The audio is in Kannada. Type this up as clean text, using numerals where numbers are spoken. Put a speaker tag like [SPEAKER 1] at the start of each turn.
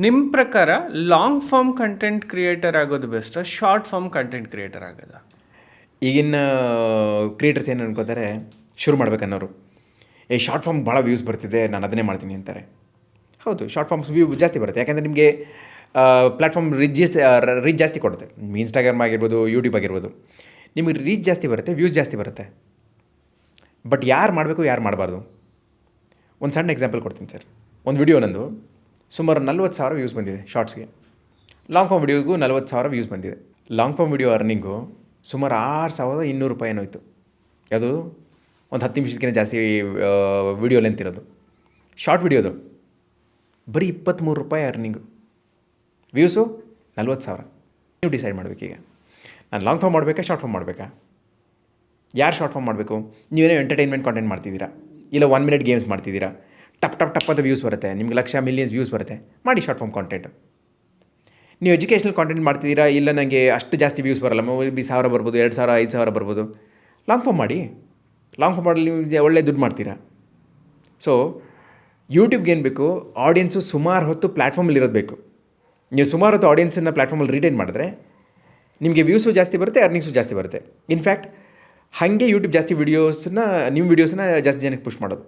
[SPEAKER 1] ನಿಮ್ಮ ಪ್ರಕಾರ ಲಾಂಗ್ ಫಾರ್ಮ್ ಕಂಟೆಂಟ್ ಕ್ರಿಯೇಟರ್ ಆಗೋದು best, short form content creator ಆಗೋದು?
[SPEAKER 2] ಈಗಿನ ಕ್ರಿಯೇಟರ್ಸ್ ಏನು ಅನ್ಕೋತಾರೆ, ಶುರು ಮಾಡ್ಬೇಕನ್ನೋರು, ಶಾರ್ಟ್ ಫಾರ್ಮ್ ಭಾಳ ವ್ಯೂಸ್ ಬರ್ತಿದೆ, ನಾನು ಅದನ್ನೇ ಮಾಡ್ತೀನಿ ಅಂತಾರೆ. ಹೌದು, ಶಾರ್ಟ್ ಫಾರ್ಮ್ಸ್ ವ್ಯೂ ಜಾಸ್ತಿ ಬರುತ್ತೆ, ಯಾಕೆಂದರೆ ನಿಮಗೆ ಪ್ಲ್ಯಾಟ್ಫಾರ್ಮ್ ರೀಚ್ ಜಾಸ್ತಿ ಕೊಡುತ್ತೆ. ಇನ್ಸ್ಟಾಗ್ರಾಮ್ ಆಗಿರ್ಬೋದು, ಯೂಟ್ಯೂಬ್ ಆಗಿರ್ಬೋದು, ನಿಮಗೆ ರೀಚ್ ಜಾಸ್ತಿ ಬರುತ್ತೆ, ವ್ಯೂಸ್ ಜಾಸ್ತಿ ಬರುತ್ತೆ. ಬಟ್ ಯಾರು ಮಾಡಬೇಕು, ಯಾರು ಮಾಡಬಾರ್ದು? ಒಂದು ಸಣ್ಣ ಎಕ್ಸಾಂಪಲ್ ಕೊಡ್ತೀನಿ ಸರ್. ಒಂದು ವಿಡಿಯೋ ನಂದು ಸುಮಾರು 40,000 ವ್ಯೂಸ್ ಬಂದಿದೆ ಶಾರ್ಟ್ಸ್ಗೆ. ಲಾಂಗ್ ಫಾರ್ಮ್ ವಿಡಿಯೋಗೂ 40,000 ವ್ಯೂಸ್ ಬಂದಿದೆ. ಲಾಂಗ್ ಫಾರ್ಮ್ ವಿಡಿಯೋ ಅರ್ನಿಂಗು ಸುಮಾರು 6,200 ರೂಪಾಯಿ ಏನೋ ಇತ್ತು. ಯಾವುದು ಒಂದು 10 ನಿಮಿಷಕ್ಕಿಂತ ಜಾಸ್ತಿ ವಿಡಿಯೋ ಲೆಂತ್ ಇರೋದು. ಶಾರ್ಟ್ ವಿಡಿಯೋದು ಬರೀ 23 ರೂಪಾಯಿ ಅರ್ನಿಂಗು, ವ್ಯೂಸು 40,000. ನೀವು ಡಿಸೈಡ್ ಮಾಡಬೇಕೀಗ, ನಾನು ಲಾಂಗ್ ಫಾರ್ಮ್ ಮಾಡಬೇಕಾ, ಶಾರ್ಟ್ ಫಾರ್ಮ್ ಮಾಡಬೇಕಾ? ಯಾರು ಶಾರ್ಟ್ ಫಾರ್ಮ್ ಮಾಡಬೇಕು? ನೀವೇನೋ ಎಂಟರ್ಟೈನ್ಮೆಂಟ್ ಕಾಂಟೆಂಟ್ ಮಾಡ್ತಿದ್ದೀರಾ, ಇಲ್ಲ 1 ಮಿನಿಟ್ ಗೇಮ್ಸ್ ಮಾಡ್ತಿದ್ದೀರಾ, ಟಪ್ ಟಪ್ ಟಪ್ ಅಂತ ವ್ಯೂಸ್ ಬರುತ್ತೆ, ನಿಮ್ಗೆ ಲಕ್ಷ ಮಿಲಿಯನ್ಸ್ ವ್ಯೂಸ್ ಬರುತ್ತೆ, ಮಾಡಿ ಶಾರ್ಟ್ ಫಾರ್ಮ್ ಕಾಂಟೆಂಟ್. ನೀವು ಎಜುಕೇಷನಲ್ ಕಾಂಟೆಂಟ್ ಮಾಡ್ತಿದ್ದೀರಾ, ಇಲ್ಲ ನನಗೆ ಅಷ್ಟು ಜಾಸ್ತಿ ವ್ಯೂಸ್ ಬರಲ್ಲ, 1,000 ಬರ್ಬೋದು, 2,000, 5,000 ಬರ್ಬೋದು, ಲಾಂಗ್ ಫಾರ್ಮ್ ಮಾಡಿ. ಲಾಂಗ್ ಫಾರ್ಮ್ ಮಾಡಲಿ ನೀವು ಒಳ್ಳೆ ದುಡ್ಡು ಮಾಡ್ತೀರಾ. ಸೊ ಯೂಟ್ಯೂಬ್ಗೆ ಏನು ಬೇಕು, ಆಡಿಯನ್ಸು ಸುಮಾರು ಹೊತ್ತು ಪ್ಲ್ಯಾಟ್ಫಾರ್ಮಲ್ಲಿ ಇರೋದು ಬೇಕು. ನೀವು ಸುಮಾರು ಹೊತ್ತು ಆಡಿಯನ್ಸನ್ನು ಪ್ಲ್ಯಾಟ್ಫಾರ್ಮಲ್ಲಿ ರಿಟೈನ್ ಮಾಡಿದ್ರೆ ನಿಮಗೆ ವ್ಯೂಸು ಜಾಸ್ತಿ ಬರುತ್ತೆ, ಅರ್ನಿಂಗ್ಸು ಜಾಸ್ತಿ ಬರುತ್ತೆ. ಇನ್ಫ್ಯಾಕ್ಟ್ ಹಾಗೆ ಯೂಟ್ಯೂಬ್ ಜಾಸ್ತಿ ವೀಡಿಯೋಸನ್ನ, ನಿಮ್ಮ ವೀಡಿಯೋಸನ್ನ ಜಾಸ್ತಿ ಜನಕ್ಕೆ ಪುಷ್ ಮಾಡೋದು.